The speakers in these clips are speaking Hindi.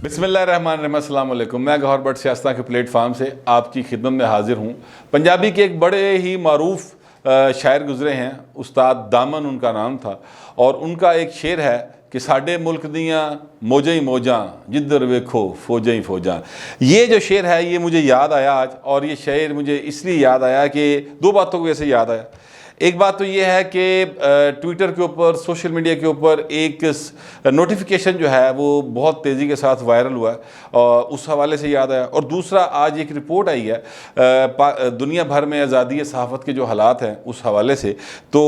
बिस्मिल्लाहिर्रहमानिर्रहीम, अस्सलाम वालेकुम। मैं गौहर भट्ट सियासत के प्लेटफार्म से आपकी खिदमत में हाजिर हूँ। पंजाबी के एक बड़े ही मारूफ शायर गुजरे हैं, उस्ताद दामन उनका नाम था, और उनका एक शेर है कि साडे मुल्क दियाँ मौजां ही मौजां जिधर वेखो फौजां ही फौजां। ये जो शेर है ये मुझे याद आया आज, और ये शेर मुझे इसलिए याद आया कि दो बातों की वजह से याद आया। एक बात तो ये है कि ट्विटर के ऊपर, सोशल मीडिया के ऊपर एक नोटिफिकेशन जो है वो बहुत तेज़ी के साथ वायरल हुआ है, और उस हवाले से याद आया। और दूसरा, आज एक रिपोर्ट आई है दुनिया भर में आज़ादी सहाफ़त के जो हालात हैं उस हवाले से, तो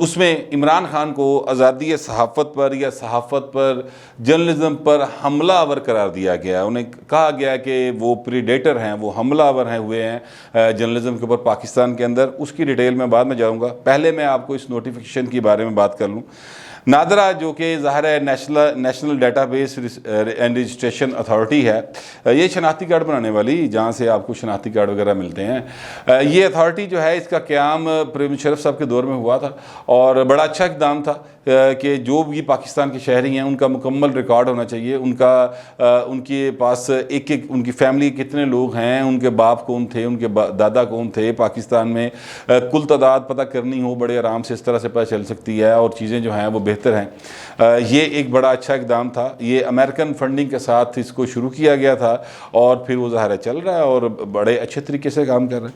उसमें इमरान खान को आज़ादी सहाफ़त पर या सहाफ़त पर, जर्नलिज़म पर हमलावर करार दिया गया। उन्हें कहा गया कि वो प्रीडेटर हैं, वो हमलावर हैं हुए हैं जर्नलिज़म के ऊपर पाकिस्तान के अंदर। उसकी डिटेल में बाद में जाऊँगा, पहले मैं आपको इस नोटिफिकेशन के बारे में बात कर लूँ। नादरा, जो कि ज़ाहिर है national database and registration authority है, ये शनाख्ती कार्ड बनाने वाली, जहाँ से आपको शनाख्ती कार्ड वगैरह मिलते हैं, ये अथॉरिटी जो है इसका क़याम परवेज़ मुशर्रफ साहब के दौर में हुआ था, और बड़ा अच्छा इक़दाम था कि जो भी पाकिस्तान के शहरी हैं उनका मुकम्मल रिकॉर्ड होना चाहिए। उनके पास एक उनकी फैमिली कितने लोग हैं, उनके बाप कौन थे, उनके दादा कौन थे पाकिस्तान में, कुल तादाद पता करनी हो बड़े आराम से, इस तरह से पता चल सकती है, और चीज़ें जो हैं वो बेहतर हैं। ये एक बड़ा अच्छा इक़दाम था। ये अमेरिकन फंडिंग के साथ इसको शुरू किया गया था, और फिर वो ज़ाहिर चल रहा है और बड़े अच्छे तरीके से काम कर रहा है।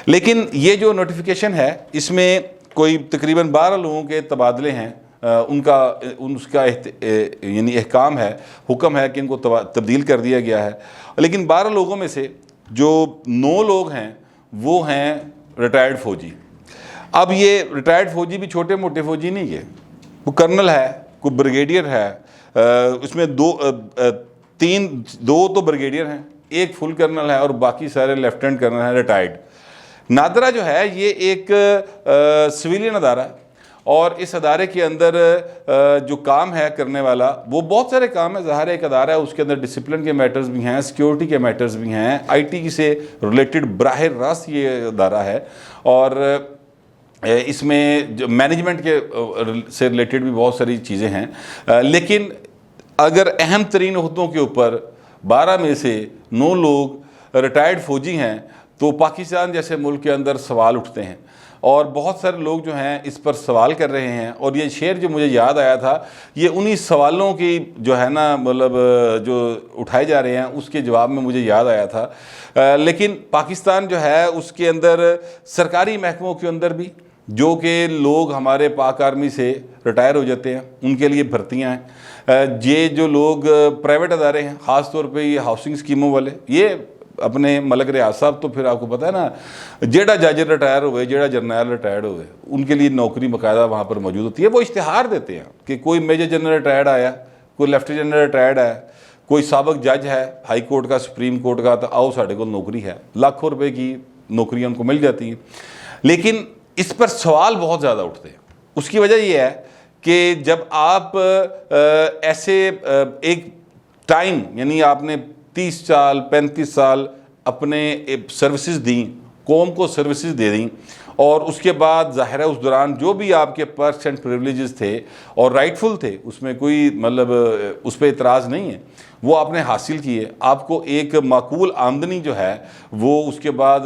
लेकिन ये जो नोटिफिकेशन है इसमें कोई तकरीबन 12 लोगों के तबादले हैं, उसका यानी अहकाम है, हुक्म है कि इनको तब्दील कर दिया गया है। लेकिन 12 लोगों में से जो 9 लोग हैं वो हैं रिटायर्ड फ़ौजी। अब ये रिटायर्ड फ़ौजी भी छोटे मोटे फ़ौजी नहीं है, वो कर्नल है, कोई ब्रिगेडियर है, उसमें दो तो ब्रिगेडियर हैं, एक फुल कर्नल है, और बाकी सारे लेफ्टिनेंट कर्नल हैं रिटायर्ड। नादरा जो है ये एक सिविलियन अदारा है, और इस अदारे के अंदर जो काम है करने वाला वो बहुत सारे काम है। ज़ाहिर एक अदारा है, उसके अंदर डिसिप्लिन के मैटर्स भी हैं, सिक्योरिटी के मैटर्स भी हैं, IT से रिलेटेड बराह रास्त ये अदारा है, और इसमें जो मैनेजमेंट के से रिलेटेड भी बहुत सारी चीज़ें हैं। लेकिन अगर अहम तरीन ओहदों के ऊपर 12 में से 9 लोग रिटायर्ड फ़ौजी हैं, तो पाकिस्तान जैसे मुल्क के अंदर सवाल उठते हैं, और बहुत सारे लोग जो हैं इस पर सवाल कर रहे हैं। और ये शेर जो मुझे याद आया था, ये उन्हीं सवालों की जो है ना, मतलब जो उठाए जा रहे हैं उसके जवाब में मुझे याद आया था। लेकिन पाकिस्तान जो है उसके अंदर सरकारी महकमों के अंदर भी जो कि लोग हमारे पाक आर्मी से रिटायर हो जाते हैं उनके लिए भर्तियाँ हैं। ये जो लोग प्राइवेट अदारे हैं, ख़ास तौर पे ये हाउसिंग स्कीमों वाले, ये अपने मलक रियाज साहब, तो फिर आपको पता है ना, जेड़ा जज रिटायर हुए, जेड़ा जर्नैल रिटायर्ड हुए, उनके लिए नौकरी बाकायदा वहाँ पर मौजूद होती है। वो इश्तिहार देते हैं कि कोई मेजर जनरल रिटायर्ड आया, कोई लेफ्टिनेंट जनरल रिटायर्ड आया, कोई साबिक जज है हाई कोर्ट का, सुप्रीम कोर्ट का, तो आओ साढ़े को नौकरी है। लाखों रुपए की नौकरियाँ उनको मिल जाती हैं। लेकिन इस पर सवाल बहुत ज़्यादा उठते हैं। उसकी वजह यह है कि जब आप ऐसे एक टाइम, यानी आपने 30 साल 35 साल अपने सर्विसेज दी, कौम को सर्विसेज दे दी, और उसके बाद ज़ाहिर है उस दौरान जो भी आपके पर्क्स एंड प्रिविलेजेस थे और राइटफुल थे, उसमें कोई मतलब उस पर इतराज़ नहीं है, वो आपने हासिल किए। आपको एक माकूल आमदनी जो है वो उसके बाद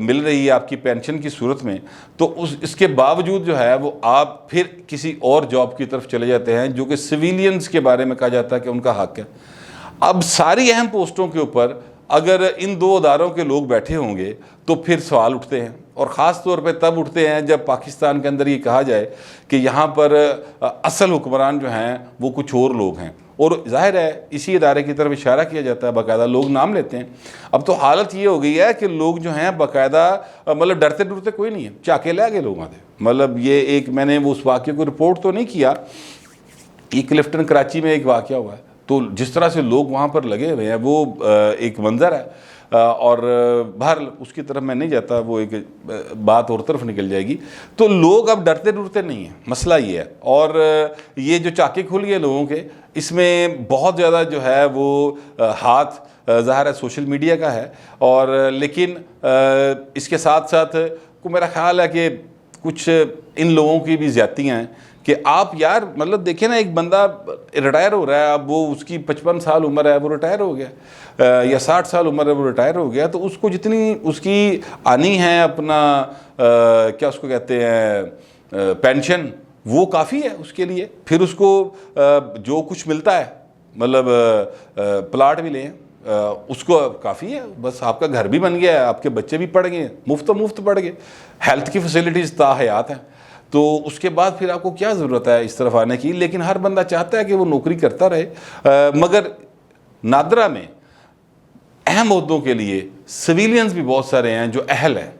मिल रही है आपकी पेंशन की सूरत में, तो इसके बावजूद जो है वो आप फिर किसी और जॉब की तरफ चले जाते हैं, जो कि सिविलियंस के बारे में कहा जाता है कि उनका हक है। अब सारी अहम पोस्टों के ऊपर अगर इन 2 अदारों के लोग बैठे होंगे तो फिर सवाल उठते हैं, और ख़ास तौर पे तब उठते हैं जब पाकिस्तान के अंदर ये कहा जाए कि यहाँ पर असल हुक्मरान जो हैं वो कुछ और लोग हैं, और जाहिर है इसी इदारे की तरफ इशारा किया जाता है, बाकायदा लोग नाम लेते हैं। अब तो हालत ये हो गई है कि लोग जो हैं बाकायदा मतलब डरते डरते कोई नहीं है, चाके ले गए लोग आते। मतलब ये एक, मैंने उस वाक़े को रिपोर्ट तो नहीं किया, एक क्लिफ्टन कराची में एक वाक़या हुआ है, तो जिस तरह से लोग वहाँ पर लगे हुए हैं वो एक मंज़र है। और बाहर उसकी तरफ मैं नहीं जाता, वो एक बात और तरफ निकल जाएगी। तो लोग अब डरते डरते नहीं हैं, मसला ये है। और ये जो चाके खुल गए लोगों के, इसमें बहुत ज़्यादा जो है वो हाथ ज़ाहिर है सोशल मीडिया का है, और लेकिन इसके साथ साथ को मेरा ख्याल है कि कुछ इन लोगों की भी ज़्यादतियाँ हैं कि आप यार मतलब देखिए ना, एक बंदा रिटायर हो रहा है, अब वो उसकी 55 साल उम्र है, वो रिटायर हो गया, या 60 साल उम्र है, वो रिटायर हो गया, तो उसको जितनी उसकी आनी है अपना क्या उसको कहते हैं पेंशन, वो काफ़ी है उसके लिए। फिर उसको जो कुछ मिलता है, मतलब प्लाट भी लें, उसको काफ़ी है, बस आपका घर भी बन गया है, आपके बच्चे भी पढ़ गए, मुफ्त पढ़ गए, हेल्थ की फैसिलिटीज़ ताहयात हैं, तो उसके बाद फिर आपको क्या ज़रूरत है इस तरफ आने की। लेकिन हर बंदा चाहता है कि वो नौकरी करता रहे। मगर नादरा में अहम ओहदों के लिए सिविलियंस भी बहुत सारे हैं जो अहल हैं,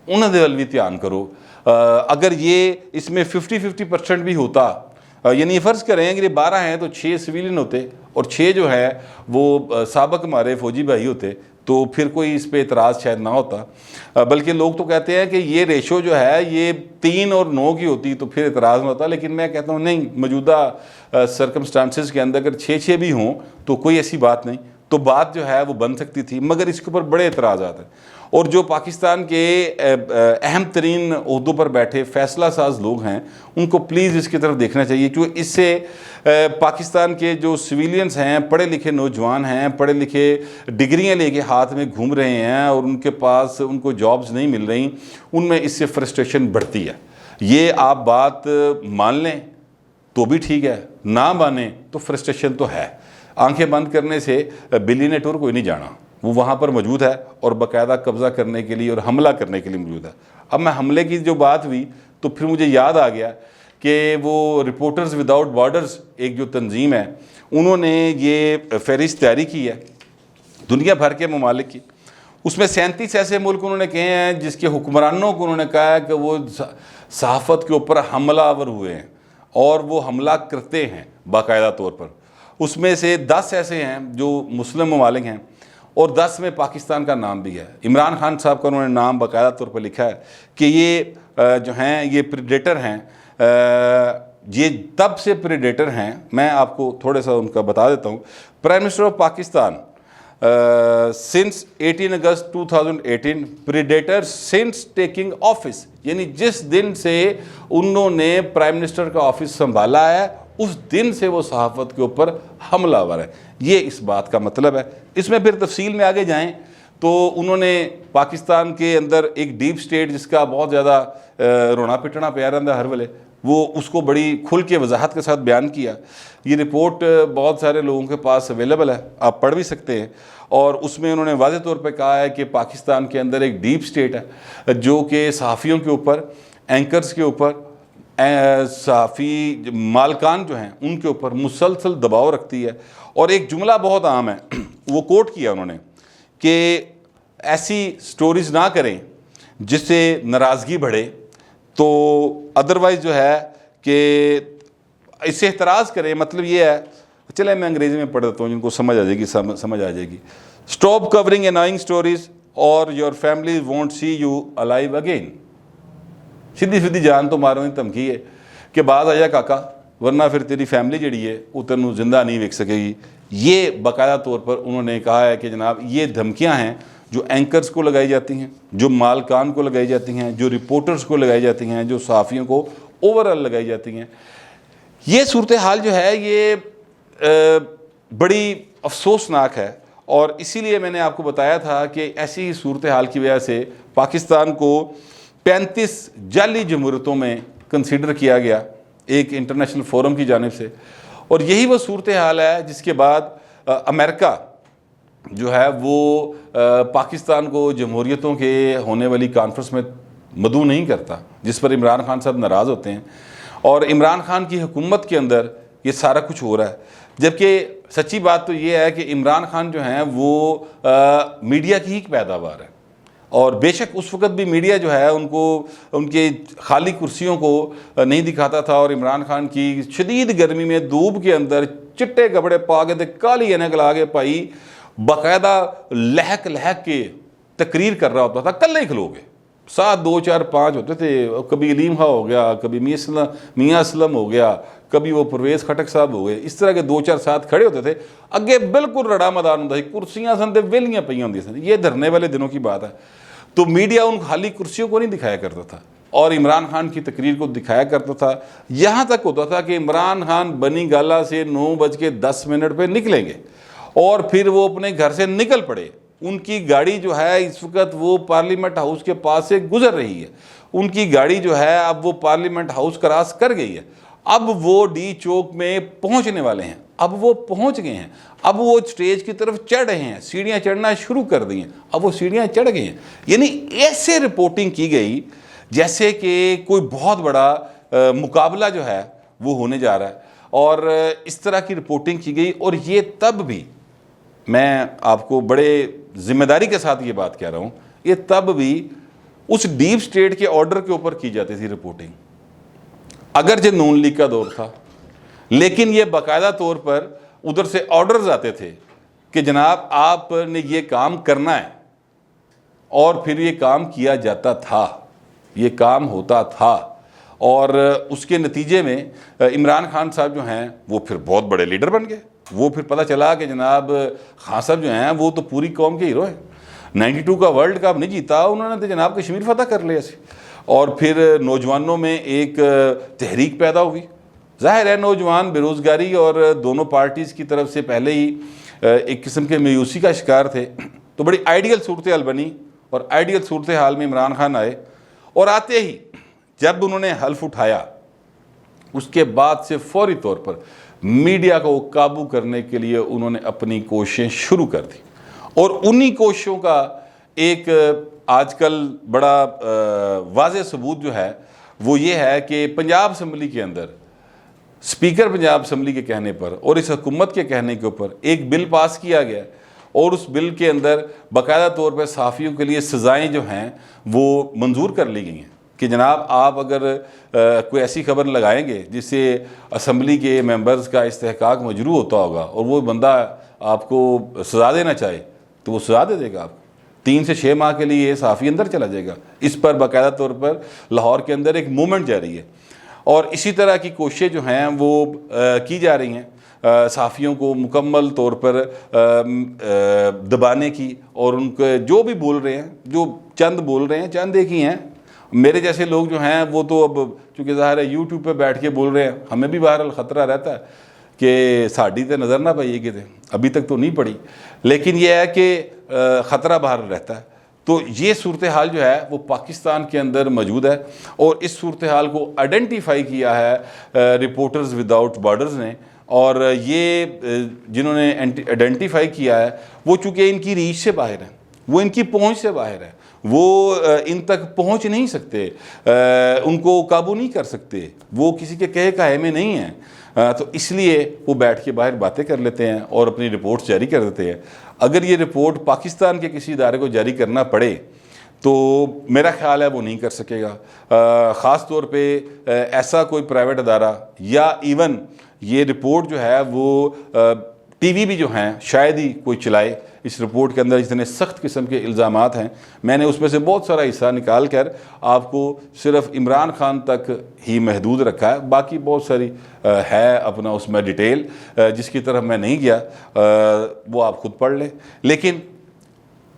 उन्होंने वल भी ध्यान करो। अगर ये इसमें 50-50% भी होता, यानी फ़र्ज़ करें कि 12 हैं तो 6 सिविलियन होते और 6 जो है वो साबक हमारे फ़ौजी भाई होते, तो फिर कोई इस पे इतराज़ शायद ना होता। बल्कि लोग तो कहते हैं कि ये रेशो जो है ये 3 और 9 की होती तो फिर इतराज़ ना होता। लेकिन मैं कहता हूँ नहीं, मौजूदा सर्कमस्टांसिस के अंदर अगर 6-6 भी हों तो कोई ऐसी बात नहीं, तो बात जो है वो बन सकती थी। मगर इसके ऊपर बड़े इतराज़ात हैं, और जो पाकिस्तान के अहम तरीन ओहदों पर बैठे फ़ैसला साज लोग हैं, उनको प्लीज़ इसकी तरफ देखना चाहिए, क्योंकि इससे पाकिस्तान के जो सिविलियंस हैं, पढ़े लिखे नौजवान हैं, पढ़े लिखे डिग्रियां लेके हाथ में घूम रहे हैं और उनके पास उनको जॉब्स नहीं मिल रही, उनमें इससे फ्रस्ट्रेशन बढ़ती है। ये आप बात मान लें तो भी ठीक है, ना माने तो फ्रस्ट्रेशन तो है। आंखें बंद करने से बिलियनेयर कोई नहीं जाना, वो वहाँ पर मौजूद है और बाकायदा कब्ज़ा करने के लिए और हमला करने के लिए मौजूद है। अब मैं हमले की जो बात हुई तो फिर मुझे याद आ गया कि वो रिपोर्टर्स विदाउट बॉर्डर्स एक जो तंजीम है, उन्होंने ये फहरिस्त तैयारी की है दुनिया भर के ममालिक की। उसमें 37 ऐसे मुल्क उन्होंने कहे हैं जिसके हुक्मरानों को उन्होंने कहा है कि वो सहाफ़त के ऊपर हमलावर हुए हैं और वो हमला करते हैं बाकायदा तौर पर। उसमें से 10 ऐसे हैं जो मुस्लिम ममालिक हैं और 10 में पाकिस्तान का नाम भी है। इमरान खान साहब का उन्होंने नाम बाकायदा तौर पर लिखा है कि ये जो हैं ये प्रेडेटर हैं, ये तब से प्रेडेटर हैं। मैं आपको थोड़ा सा उनका बता देता हूँ। Prime minister of Pakistan since 18 August 2018 predator since taking office, यानी जिस दिन से उन्होंने प्राइम मिनिस्टर का ऑफिस संभाला है उस दिन से वो सहाफ़त के ऊपर हमलावर है। ये इस बात का मतलब है। इसमें फिर तफसील में आगे जाएं तो उन्होंने पाकिस्तान के अंदर एक डीप स्टेट जिसका बहुत ज़्यादा रोना पिटना प्यार रहता हर वेले, वो उसको बड़ी खुल के वजाहत के साथ बयान किया। ये रिपोर्ट बहुत सारे लोगों के पास अवेलेबल है, आप पढ़ भी सकते हैं। और उसमें उन्होंने वाज़ेह तौर पे कहा है कि पाकिस्तान के अंदर एक डीप स्टेट है जो कि सहाफ़ियों के ऊपर, एंकर्स के ऊपर, सहाफ़ी मालकान जो हैं उनके ऊपर मुसलसल दबाव रखती है। और एक जुमला बहुत आम है, वो कोट किया उन्होंने कि ऐसी स्टोरीज़ ना करें जिससे नाराज़गी बढ़े, तो अदरवाइज़ जो है कि इससे एतराज़ करें। मतलब ये है, चले मैं अंग्रेज़ी में पढ़ देता हूँ जिनको समझ आ जाएगी, समझ आ जाएगी। स्टॉप कवरिंग एनोइंग स्टोरीज और your family won't see you alive again. सीधी सीधी जान तो मारो ही धमकी है कि बाद आ जा काका, वरना फिर तेरी फैमिली जड़ी है वो तेनू जिंदा नहीं वेख सकेगी। ये बाकायदा तौर पर उन्होंने कहा है कि जनाब ये धमकियाँ हैं जो एंकर्स को लगाई जाती हैं, जो मालकान को लगाई जाती हैं, जो रिपोर्टर्स को लगाई जाती हैं, जो सहाफ़ियों को ओवरऑल लगाई जाती हैं। ये सूरत हाल जो है ये बड़ी अफसोसनाक है। और इसीलिए मैंने आपको बताया था कि ऐसी ही सूरत हाल की वजह से पाकिस्तान को 35 जाली जमहूरियतों में कंसिडर किया गया एक इंटरनेशनल फोरम की जानिब से। और यही वो सूरत हाल है जिसके बाद अमेरिका जो है वो पाकिस्तान को जमहूरियतों के होने वाली कॉन्फ्रेंस में मदऊ नहीं करता, जिस पर इमरान खान साहब नाराज़ होते हैं। और इमरान खान की हुकूमत के अंदर ये सारा कुछ हो रहा है, जबकि सच्ची बात तो ये है कि इमरान खान जो हैं वो मीडिया की ही पैदावार है। और बेशक उस वक़्त भी मीडिया जो है उनको उनके खाली कुर्सियों को नहीं दिखाता था, और इमरान खान की शदीद गर्मी में धूप के अंदर चिट्टे कपड़े पा के काली ऐनक ला के भाई बाकायदा लहक लहक के तकरीर कर रहा होता था। कल ही खलोगे, 7, 2, 4, 5 होते थे। कभी अलीम खां हो गया, कभी मियाँ असलम हो गया, कभी वो परवेज़ खटक साहब हो गए। इस तरह के 2, 4 साथ खड़े होते थे। अगे बिल्कुल रड़ा मैदान होता, कुर्सियाँ सन तो वेलियाँ पई होंदी सन। ये धरने वाले दिनों की बात है। तो मीडिया उन खाली कुर्सियों को नहीं दिखाया करता था, और इमरान खान की तकरीर को दिखाया करता था। यहाँ तक होता था कि इमरान खान बनी गाला से 9:10 पे निकलेंगे और फिर वो अपने घर से निकल पड़े। उनकी गाड़ी जो है इस वक्त वो पार्लियामेंट हाउस के पास से गुजर रही है, उनकी गाड़ी जो है अब वो पार्लियामेंट हाउस क्रॉस कर गई है, अब वो डी चौक में पहुंचने वाले हैं, अब वो पहुंच गए हैं, अब वो स्टेज की तरफ चढ़ रहे हैं, सीढ़ियां चढ़ना शुरू कर दी हैं, अब वो सीढ़ियां चढ़ गए हैं। यानी ऐसे रिपोर्टिंग की गई जैसे कि कोई बहुत बड़ा मुकाबला जो है वो होने जा रहा है, और इस तरह की रिपोर्टिंग की गई। और ये तब भी, मैं आपको बड़े जिम्मेदारी के साथ ये बात कह रहा हूँ, ये तब भी उस डीप स्टेट के ऑर्डर के ऊपर की जाती थी रिपोर्टिंग। अगर जो नून लीग का दौर था, लेकिन ये बाकायदा तौर पर उधर से ऑर्डर्स आते थे कि जनाब आपने ये काम करना है, और फिर ये काम किया जाता था, ये काम होता था। और उसके नतीजे में इमरान खान साहब जो हैं वो फिर बहुत बड़े लीडर बन गए। वो फिर पता चला कि जनाब खान साहब जो हैं वो तो पूरी कौम के हीरो हैं। 92 का वर्ल्ड कप नहीं जीता उन्होंने, तो जनाब कश्मीर फतह कर लिया सी। और फिर नौजवानों में एक तहरीक पैदा हुई। जाहिर है नौजवान बेरोज़गारी और दोनों पार्टीज़ की तरफ से पहले ही एक किस्म के मायूसी का शिकार थे, तो बड़ी आइडियल सूरत हाल बनी। और आइडियल सूरत हाल में इमरान खान आए, और आते ही जब उन्होंने हल्फ उठाया, उसके बाद से फौरी तौर पर मीडिया को काबू करने के लिए उन्होंने अपनी कोशिशें शुरू कर दी। और उन्हीं कोशिशों का एक आजकल बड़ा वाज़ेह सबूत जो है वो ये है कि पंजाब असम्बली के अंदर स्पीकर पंजाब असम्बली के कहने पर और इस हुकूमत के कहने के ऊपर एक बिल पास किया गया, और उस बिल के अंदर बाकायदा तौर पर सहाफ़ियों के लिए सज़ाएँ जो हैं वो मंजूर कर ली गई हैं कि जनाब आप अगर कोई ऐसी खबर लगाएंगे जिससे असम्बली के मेंबर्स का इस्तेहकाक मजरू होता होगा और वो बंदा आपको सज़ा देना चाहे तो वो सज़ा दे देगा आपको। 3 से 6 माह के लिए सहाफ़ी अंदर चला जाएगा। इस पर बाकायदा तौर पर लाहौर के अंदर एक मूवमेंट जारी है, और इसी तरह की कोशिशें जो हैं वो की जा रही हैं सहाफ़ियों को मुकम्मल तौर पर दबाने की। और उनके जो भी बोल रहे हैं, जो चंद बोल रहे हैं, चंद एक ही हैं। मेरे जैसे लोग जो हैं वो तो अब चूँकि ज़ाहिर है यूट्यूब पे बैठ के बोल रहे हैं, हमें भी बहरहाल ख़तरा रहता है कि साड़ी तो नज़र ना पाइए कि अभी तक तो नहीं पड़ी, लेकिन यह है कि ख़तरा बाहर रहता है। तो ये सूरत हाल जो है वो पाकिस्तान के अंदर मौजूद है, और इस सूरत हाल को आइडेंटिफाई किया है रिपोर्टर्स विदाउट बॉर्डर्स ने। और ये जिन्होंने आइडेंटिफाई किया है वो चूँकि इनकी रीच से बाहर है, वो इनकी पहुंच से बाहर है, वो इन तक पहुंच नहीं सकते, उनको काबू नहीं कर सकते, वो किसी के कहे काहे में नहीं है। तो इसलिए वो बैठ के बाहर बातें कर लेते हैं और अपनी रिपोर्ट जारी कर देते हैं। अगर ये रिपोर्ट पाकिस्तान के किसी इदारे को जारी करना पड़े तो मेरा ख्याल है वो नहीं कर सकेगा। ख़ास तौर पे ऐसा कोई प्राइवेट अदारा, या इवन ये रिपोर्ट जो है वो टीवी भी जो हैं शायद ही कोई चलाए। इस रिपोर्ट के अंदर जितने सख्त किस्म के इल्ज़ामात हैं, मैंने उसमें से बहुत सारा हिस्सा निकाल कर आपको सिर्फ इमरान खान तक ही महदूद रखा है। बाकी बहुत सारी है अपना उसमें डिटेल जिसकी तरफ मैं नहीं गया, वो आप खुद पढ़ लें। लेकिन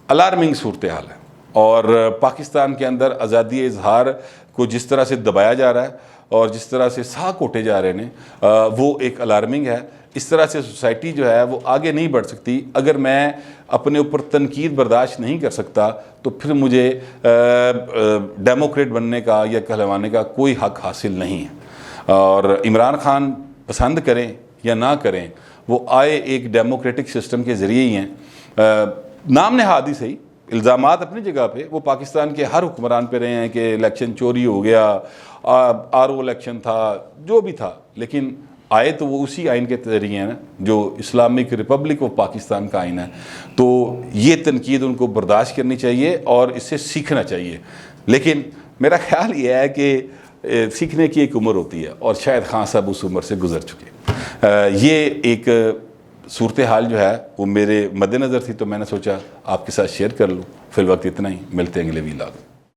अलार्मिंग सूरत हाल है, और पाकिस्तान के अंदर आज़ादी इजहार को जिस तरह से दबाया जा रहा है और जिस तरह से साह कोटे जा रहे हैं वो एक अलार्मिंग है। इस तरह से सोसाइटी जो है वो आगे नहीं बढ़ सकती। अगर मैं अपने ऊपर तनकीद बर्दाश्त नहीं कर सकता तो फिर मुझे डेमोक्रेट बनने का या कहलवाने का कोई हक हासिल नहीं है। और इमरान खान पसंद करें या ना करें, वो आए एक डेमोक्रेटिक सिस्टम के ज़रिए ही हैं। नाम नहाद ही सही, इल्ज़ामात अपनी जगह पे, वो पाकिस्तान के हर हुक्मरान पे रहे हैं कि इलेक्शन चोरी हो गया, आरओ इलेक्शन था, जो भी था, लेकिन आए तो वो उसी आइन के ज़रिए हैं ना जो इस्लामिक रिपब्लिक ऑफ पाकिस्तान का आइन है। तो ये तनकीद उनको बर्दाश्त करनी चाहिए और इससे सीखना चाहिए। लेकिन मेरा ख्याल ये है कि सीखने की एक उम्र होती है, और शायद खान साहब उस उम्र से गुजर चुके। ये एक सूरत हाल जो है वो मेरे मद्देनज़र थी, तो मैंने सोचा आपके साथ शेयर कर लूँ। फिलवक्त इतना ही, मिलते हैं अगले वीलॉग।